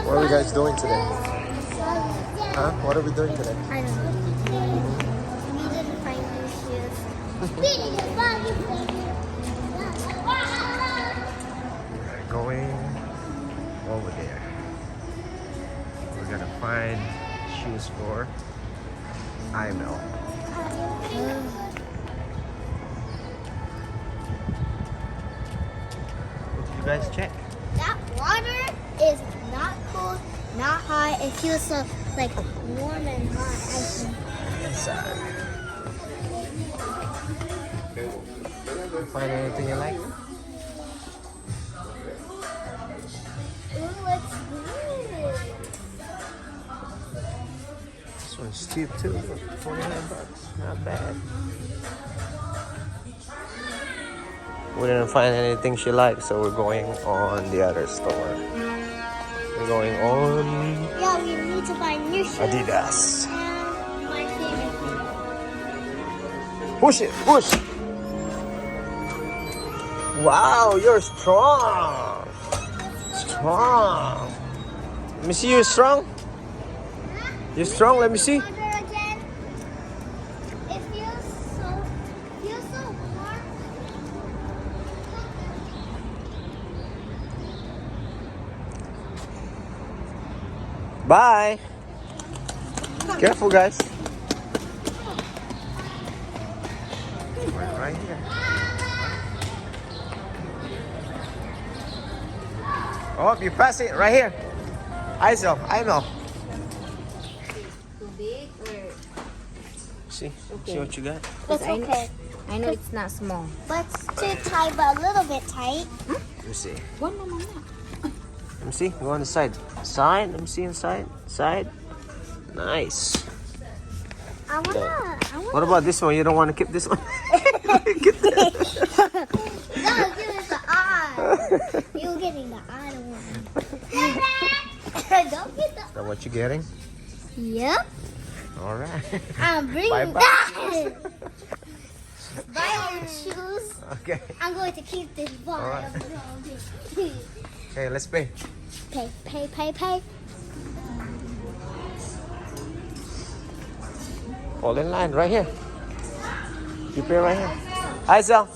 What are we guys doing today? Huh? What are we doing today? I don't know. We didn't find new shoes. We're going over there. We're gonna find shoes for IML. You guys check. That water is not cold, not hot. It feels so like warm and hot. I think. Inside. Find anything you like? Ooh, what's this? This one's cheap too. $49. Not bad. We didn't find anything she liked, so we're going on the other store. We're going on Yeah, we need to buy new shoes. Adidas. And my favorite thing. Push it, push. Wow, you're strong. Strong. Let me see you strong. You strong? Let me see. Water again. It feels so warm. Bye. Careful, guys. Right here. Oh, you pass it right here. Isel, I know. Too big or See what you got. It's okay. I know it's not small. But it's too tight, but a little bit tight. Let me see. One naman na. Let me see. Go on the side. Side. Let me see inside. Side. Nice. I wanna. What about this one? You don't want to keep this one? No, give it the eye. You're getting the eye one. Don't get the. Is that what you're getting? Yep. All right. I'm bringing Bye-bye. that. Buy your shoes. Okay. I'm going to keep this ball. All right. Okay, let's pay. Pay. All in line right here. You pay right here. Isel,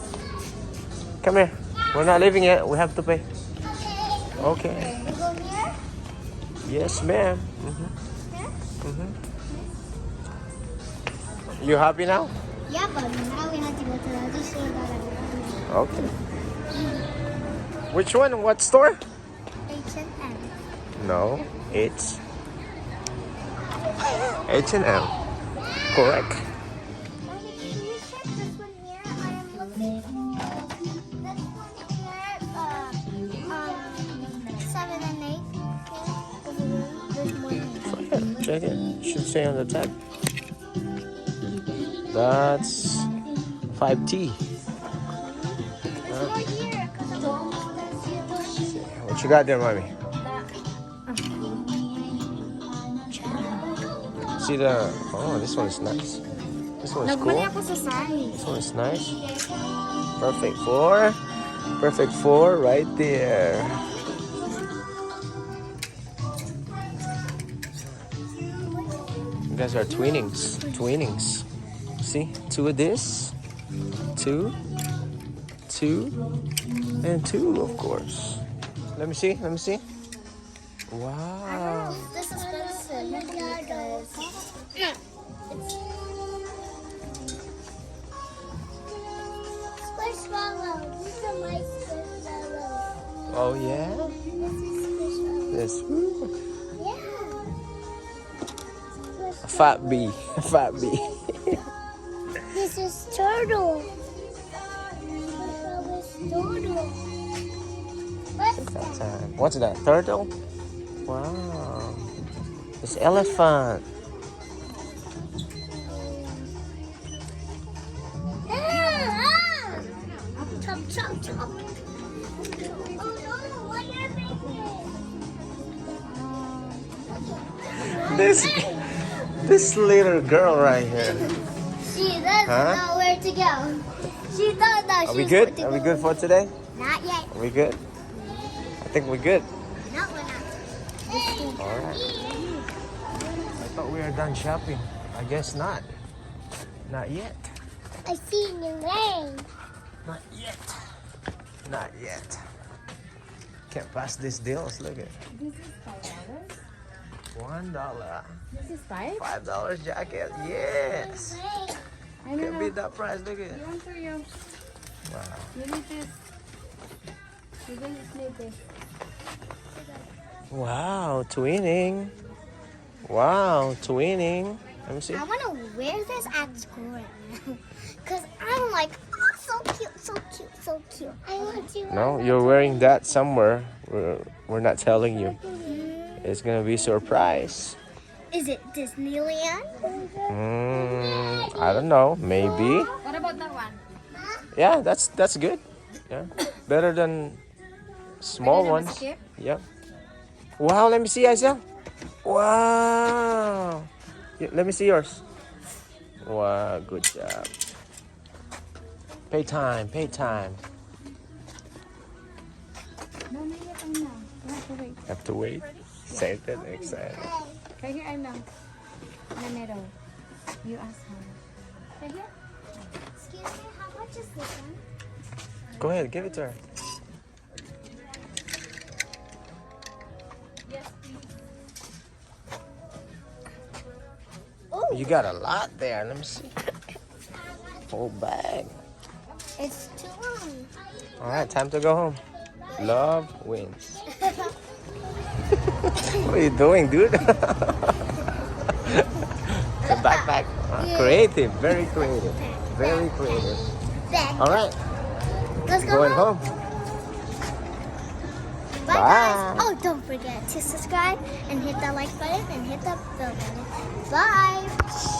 come here. We're not leaving yet. We have to pay. Okay. You go here? Yes, ma'am. You happy now? Yeah, but now we have to go to the other store that I want. Okay. Which one? What store? H&M. No, it's H&M. Correct. Mommy, can you check this one here? I am looking. This one here, 7 and 8. There's more than Check it. Should say on the tag. That's 5T. There's more here. 'Cause I'm almost What you got there, mommy? See the... Oh, this one is nice. This one is cool. Nagmali ako sa size. This one is nice. Perfect 4. Perfect 4 right there. You guys are twinings. Twinings. See? 2 of this. 2. 2. And 2, of course. Let me see. Let me see. Wow. This is expensive. Guys. Squishmallow. These are my squishmallows. Oh, yeah? This is Yes. squishmallow. Yeah. A fat bee. A fat bee. This is turtle. Turtle. What's that? Turtle? Wow. It's elephant. Chop, chop, chop. Oh no, what happened? This little girl right here. She doesn't know where to go. She thought that Are she we was good? going to Are we go. good for today? Not yet. Are we good? I think we're good. No, we're not. Alright. I thought we were done shopping. I guess not. Not yet. I see the rain. Not yet. Not yet. Can't pass these deals. Look at it. This is $5. $1. This is $5? $5 jacket. Yes. I Can't beat that price. Look at it. You want to you? Wow. You need this. You can just need this. Wow. Twinning. Wow. Twinning. Let me see. I want to wear this at school right now. Because I'm like, oh, so cute, so cute, so cute. I want to. No, you're wearing that somewhere. We're not telling you. It's gonna be a surprise. Is it Disneyland? I don't know. Maybe. What about that one? Yeah, that's good. Yeah, better than small Better than the ones. skip? Yep. Wow, let me see, Aisha. Wow. Yeah, let me see yours. Wow, good job. Pay time, pay time. No, not yet. I know. You have to wait. Have to wait. Excited, excited. Right here, I know. In the middle. You ask her. Right here? Excuse me, how much is this one? Go ahead, give it to her. Oh, You got a lot there. Let me see. Whole bag. it's too long. All right, time to go home. Love wins. What are you doing, dude? The backpack. Creative, very creative. Very creative. Back. All right, Let's go going home. home. Bye, Bye. guys. Oh, don't forget to subscribe and hit that like button and hit that bell button. Bye.